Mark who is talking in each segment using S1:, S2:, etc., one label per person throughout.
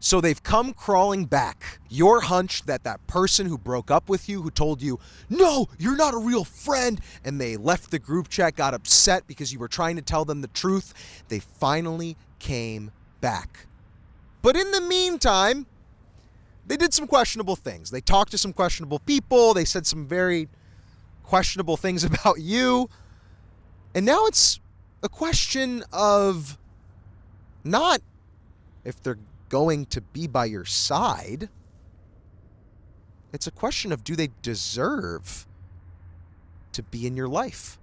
S1: So they've come crawling back. Your hunch that that person who broke up with you, who told you, no, you're not a real friend, and they left the group chat, got upset because you were trying to tell them the truth, they finally came back. But in the meantime, they did some questionable things. They talked to some questionable people. They said some very questionable things about you. And now it's a question of not if they're going to be by your side. It's a question of, do they deserve to be in your life?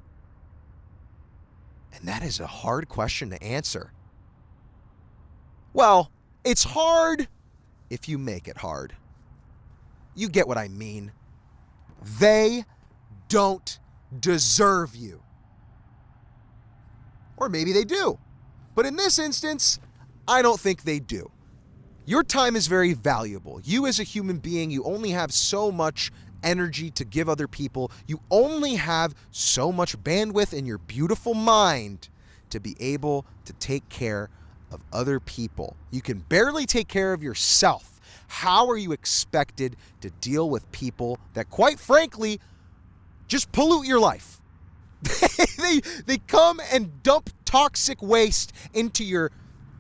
S1: And that is a hard question to answer. Well, it's hard if you make it hard. You get what I mean. They don't deserve you. Or maybe they do. But in this instance, I don't think they do. Your time is very valuable. You as a human being, you only have so much energy to give other people. You only have so much bandwidth in your beautiful mind to be able to take care of other people. You can barely take care of yourself. How are you expected to deal with people that, quite frankly, just pollute your life? They come and dump toxic waste into your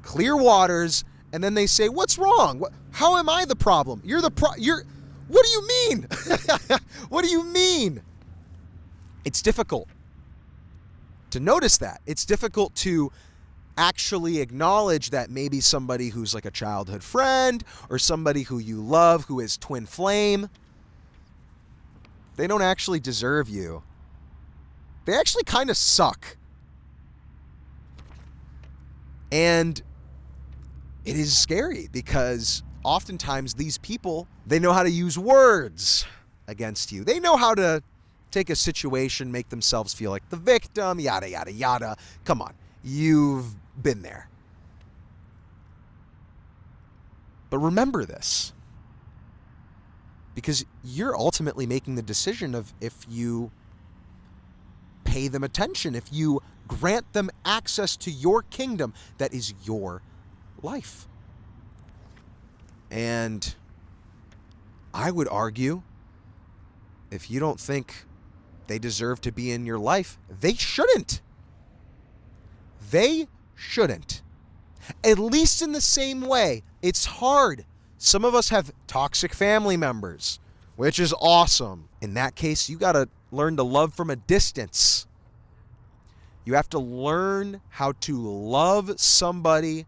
S1: clear waters, and then they say, what's wrong? How am I the problem? What do you mean? What do you mean? It's difficult to notice that. It's difficult to actually acknowledge that maybe somebody who's like a childhood friend or somebody who you love, who is twin flame, they don't actually deserve you. They actually kind of suck. And it is scary because oftentimes these people, they know how to use words against you. They know how to take a situation, make themselves feel like the victim, yada, yada, yada. Come on, you've been there. But remember this, because you're ultimately making the decision of if you pay them attention, if you grant them access to your kingdom that is your life. And I would argue, if you don't think they deserve to be in your life, they shouldn't. They shouldn't. At least in the same way, it's hard. Some of us have toxic family members, which is awesome. In that case, you got to learn to love from a distance. You have to learn how to love somebody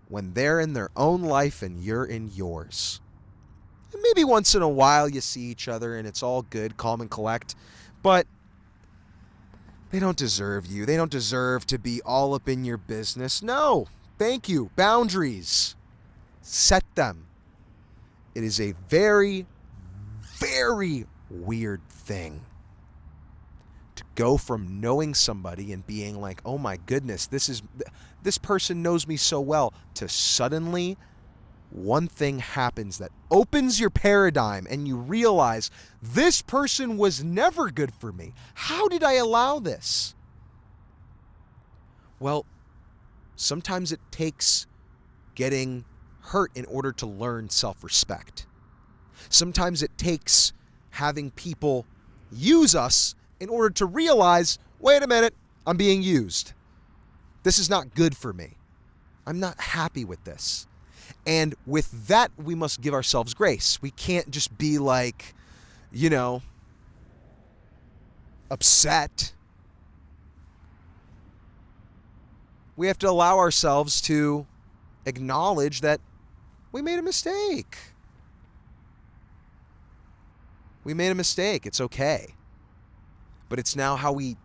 S1: when they're in their own life and you're in yours. And maybe once in a while you see each other and it's all good, calm and collect, but they don't deserve you. They don't deserve to be all up in your business. No, thank you. Boundaries. Set them. It is a very, very weird thing to go from knowing somebody and being like, oh my goodness, this person knows me so well, to suddenly one thing happens that opens your paradigm and you realize this person was never good for me. How did I allow this? Well, sometimes it takes getting hurt in order to learn self-respect. Sometimes it takes having people use us in order to realize, wait a minute, I'm being used. This is not good for me. I'm not happy with this. And with that, we must give ourselves grace. We can't just be like, upset. We have to allow ourselves to acknowledge that we made a mistake. We made a mistake. It's okay. But it's now how we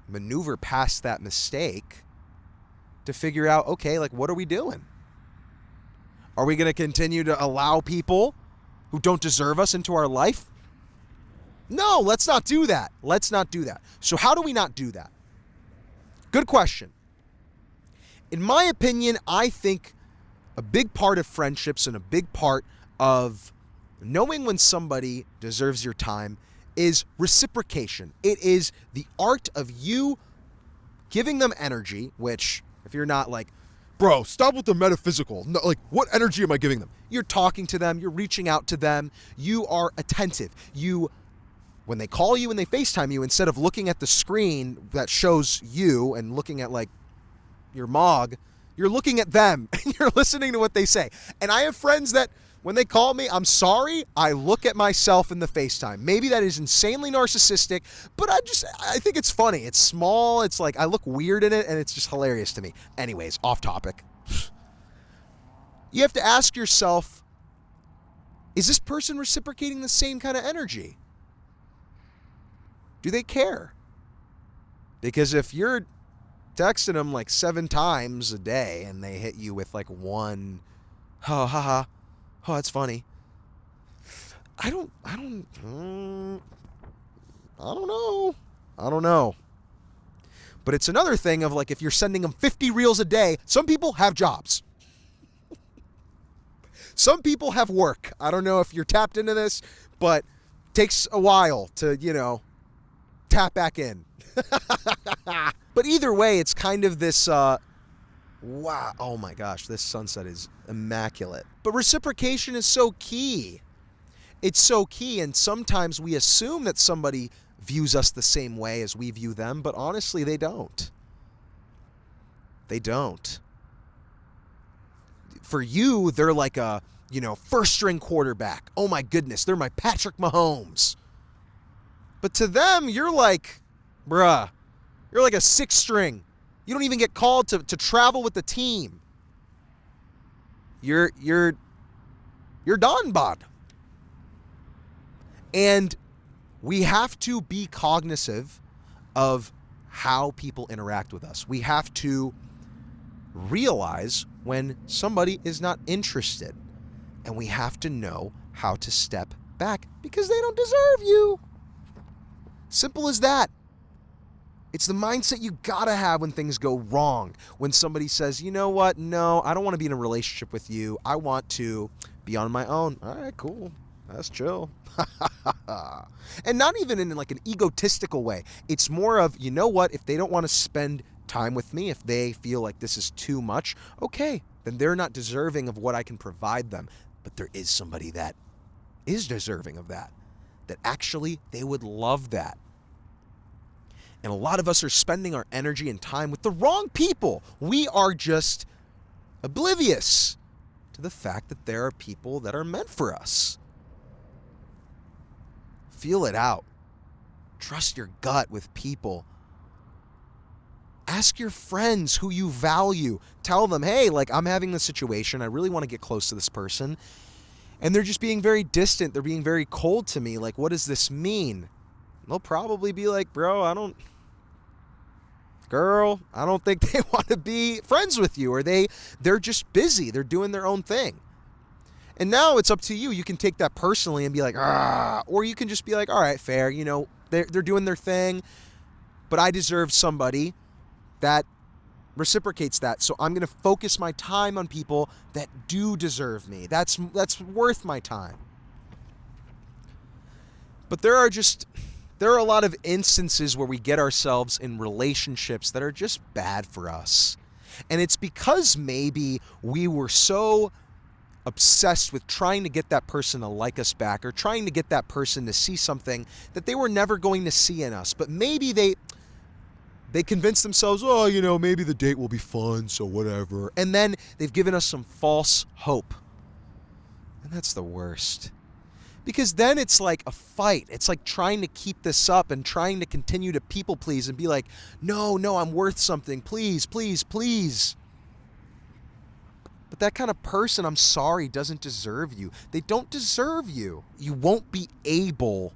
S1: maneuver past that mistake to figure out, okay, like, what are we doing? Are we going to continue to allow people who don't deserve us into our life? No, let's not do that. Let's not do that. So how do we not do that? Good question. In my opinion, I think a big part of friendships and a big part of knowing when somebody deserves your time is reciprocation. It is the art of you giving them energy, which if you're not like bro, stop with the metaphysical. No, like, what energy am I giving them? You're talking to them. You're reaching out to them. You are attentive. When they call you and they FaceTime you, instead of looking at the screen that shows you and looking at like your mog, you're looking at them and you're listening to what they say. And I have friends that when they call me, I'm sorry, I look at myself in the FaceTime. Maybe that is insanely narcissistic, but I think it's funny. It's small. It's like I look weird in it and it's just hilarious to me. Anyways, off topic. You have to ask yourself, is this person reciprocating the same kind of energy? Do they care? Because if you're texting them like 7 times a day and they hit you with like one, oh, haha, oh, that's funny. I don't know. But it's another thing of like if you're sending them 50 reels a day, some people have jobs. Some people have work. I don't know if you're tapped into this, but it takes a while to, tap back in. But either way, it's kind of this, wow, oh my gosh, this sunset is immaculate. But reciprocation is so key. It's so key, and sometimes we assume that somebody views us the same way as we view them, but honestly, they don't. They don't. For you, they're like a, first-string quarterback. Oh my goodness, they're my Patrick Mahomes. But to them, you're like, bruh, you're like a 6th string. You don't even get called to travel with the team. You're done, bud. And we have to be cognizant of how people interact with us. We have to realize when somebody is not interested. And we have to know how to step back because they don't deserve you. Simple as that. It's the mindset you gotta have when things go wrong. When somebody says, you know what, no, I don't want to be in a relationship with you. I want to be on my own. All right, cool. That's chill. And not even in like an egotistical way. It's more of, you know what, if they don't want to spend time with me, if they feel like this is too much, okay, then they're not deserving of what I can provide them. But there is somebody that is deserving of that actually they would love that. And a lot of us are spending our energy and time with the wrong people. We are just oblivious to the fact that there are people that are meant for us. Feel it out. Trust your gut with people. Ask your friends who you value. Tell them, hey, like I'm having this situation. I really want to get close to this person. And they're just being very distant. They're being very cold to me. Like, what does this mean? They'll probably be like, bro, I don't think they want to be friends with you. Or they're just busy. They're doing their own thing. And now it's up to you. You can take that personally and be like, ah, or you can just be like, all right, fair. They're doing their thing, but I deserve somebody that reciprocates that. So I'm going to focus my time on people that do deserve me. That's worth my time. But there are a lot of instances where we get ourselves in relationships that are just bad for us. And it's because maybe we were so obsessed with trying to get that person to like us back or trying to get that person to see something that they were never going to see in us. But maybe they convince themselves, oh, maybe the date will be fun, so whatever. And then they've given us some false hope. And that's the worst. Because then it's like a fight. It's like trying to keep this up and trying to continue to people please and be like, no, I'm worth something. Please, please, please. But that kind of person, I'm sorry, doesn't deserve you. They don't deserve you. You won't be able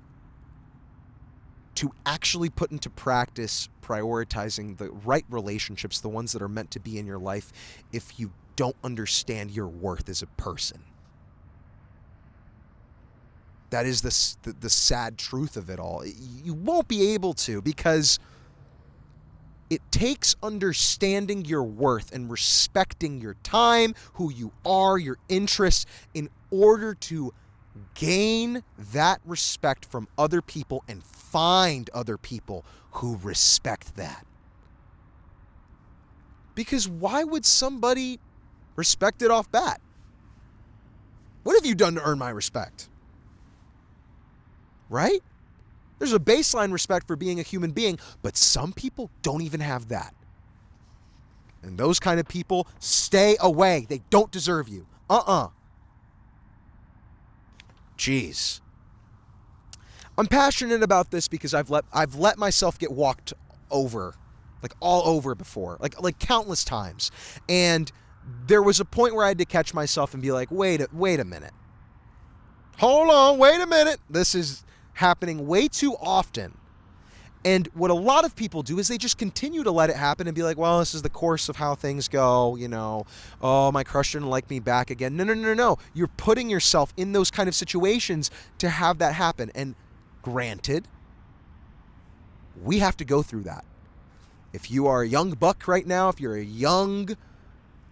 S1: to actually put into practice prioritizing the right relationships, the ones that are meant to be in your life, if you don't understand your worth as a person. That is the sad truth of it all. You won't be able to, because it takes understanding your worth and respecting your time, who you are, your interests, in order to gain that respect from other people and find other people who respect that. Because why would somebody respect it off bat? What have you done to earn my respect? Right? There's a baseline respect for being a human being, but some people don't even have that. And those kind of people, stay away. They don't deserve you. Jeez. I'm passionate about this because I've let myself get walked over, like all over before, like countless times. And there was a point where I had to catch myself and be like, wait a minute. Hold on, wait a minute. This is happening way too often. And what a lot of people do is they just continue to let it happen and be like, well, this is the course of how things go, you know. Oh, my crush didn't like me back again. No. You're putting yourself in those kind of situations to have that happen. And granted, we have to go through that. If you are a young buck right now, if you're a young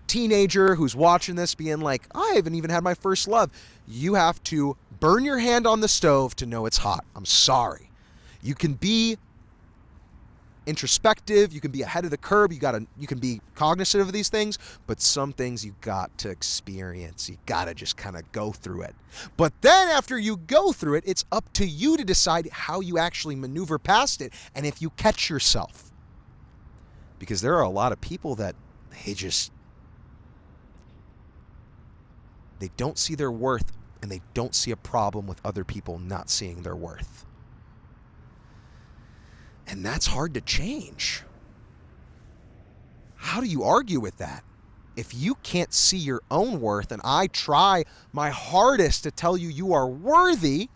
S1: teenager who's watching this being like, I haven't even had my first love, you have to burn your hand on the stove to know it's hot. I'm sorry. You can be introspective, you can be ahead of the curve, you can be cognizant of these things, but some things you got to experience. You got to just kind of go through it. But then after you go through it, it's up to you to decide how you actually maneuver past it and if you catch yourself. Because there are a lot of people that they don't see their worth, and they don't see a problem with other people not seeing their worth. And that's hard to change. How do you argue with that? If you can't see your own worth, and I try my hardest to tell you you are worthy,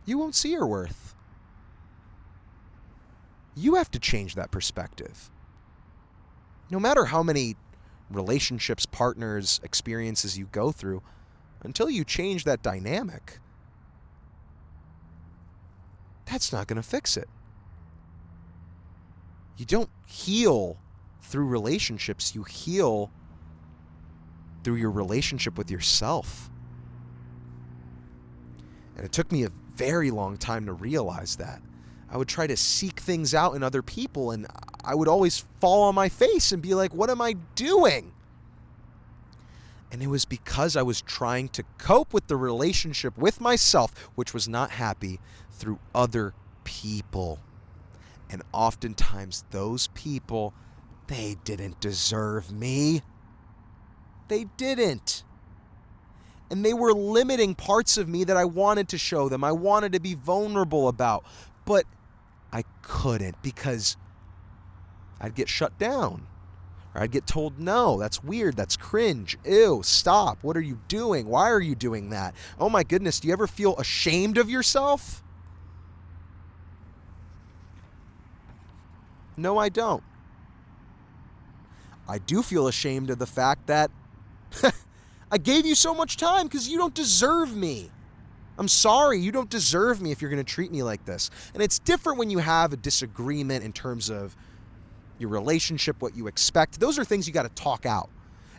S1: you won't see your worth. You have to change that perspective. No matter how many relationships, partners, experiences you go through, until you change that dynamic, that's not going to fix it. You don't heal through relationships. You heal through your relationship with yourself. And it took me a very long time to realize that. I would try to seek things out in other people, and I would always fall on my face and be like, what am I doing? And it was because I was trying to cope with the relationship with myself, which was not happy, through other people. And oftentimes those people, they didn't deserve me. They didn't. And they were limiting parts of me that I wanted to show them. I wanted to be vulnerable about. But I couldn't because I'd get shut down. Or I'd get told, no, that's weird, that's cringe, ew, stop, what are you doing? Why are you doing that? Oh my goodness, do you ever feel ashamed of yourself? No, I don't. I do feel ashamed of the fact that I gave you so much time because you don't deserve me. I'm sorry, you don't deserve me if you're going to treat me like this. And it's different when you have a disagreement in terms of your relationship, what you expect. Those are things you got to talk out.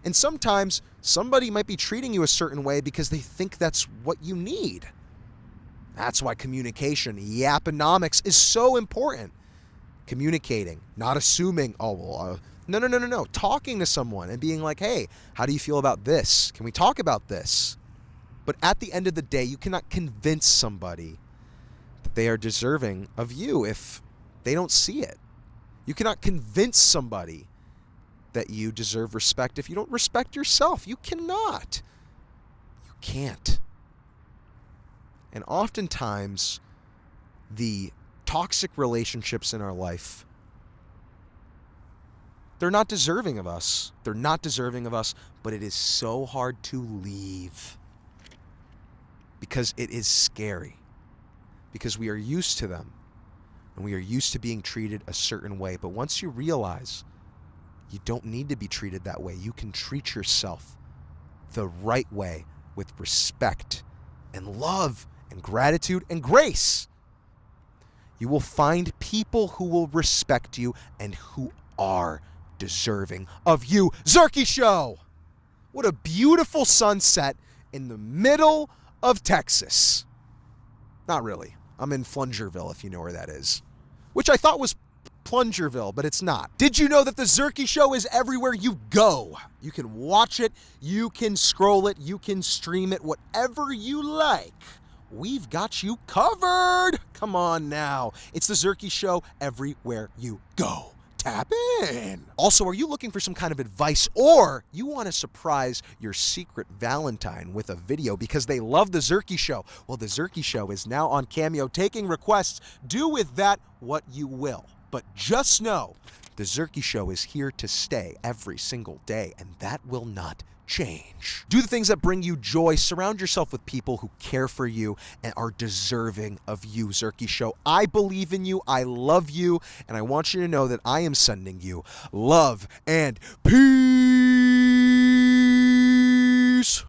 S1: And sometimes somebody might be treating you a certain way because they think that's what you need. That's why communication, yaponomics, is so important. Communicating, not assuming, no. Talking to someone and being like, hey, how do you feel about this? Can we talk about this? But at the end of the day, you cannot convince somebody that they are deserving of you if they don't see it. You cannot convince somebody that you deserve respect if you don't respect yourself. You cannot. You can't. And oftentimes, the toxic relationships in our life, they're not deserving of us. They're not deserving of us, but it is so hard to leave. Because it is scary. Because we are used to them. And we are used to being treated a certain way. But once you realize you don't need to be treated that way, you can treat yourself the right way with respect and love and gratitude and grace. You will find people who will respect you and who are deserving of you. Zerky Show! What a beautiful sunset in the middle of Texas. Not really. I'm in Flungerville, if you know where that is. Which I thought was Plungerville, but it's not. Did you know that the Zerky Show is everywhere you go? You can watch it, you can scroll it, you can stream it, whatever you like. We've got you covered. Come on now. It's the Zerky Show everywhere you go. Tap in. Also, are you looking for some kind of advice, or you want to surprise your secret Valentine with a video because they love the Zerky Show? Well, the Zerky Show is now on Cameo taking requests. Do with that what you will. But just know, the Zerky Show is here to stay every single day, and that will not change. Do the things that bring you joy. Surround yourself with people who care for you and are deserving of you, Zerky Show. I believe in you. I love you. And I want you to know that I am sending you love and peace.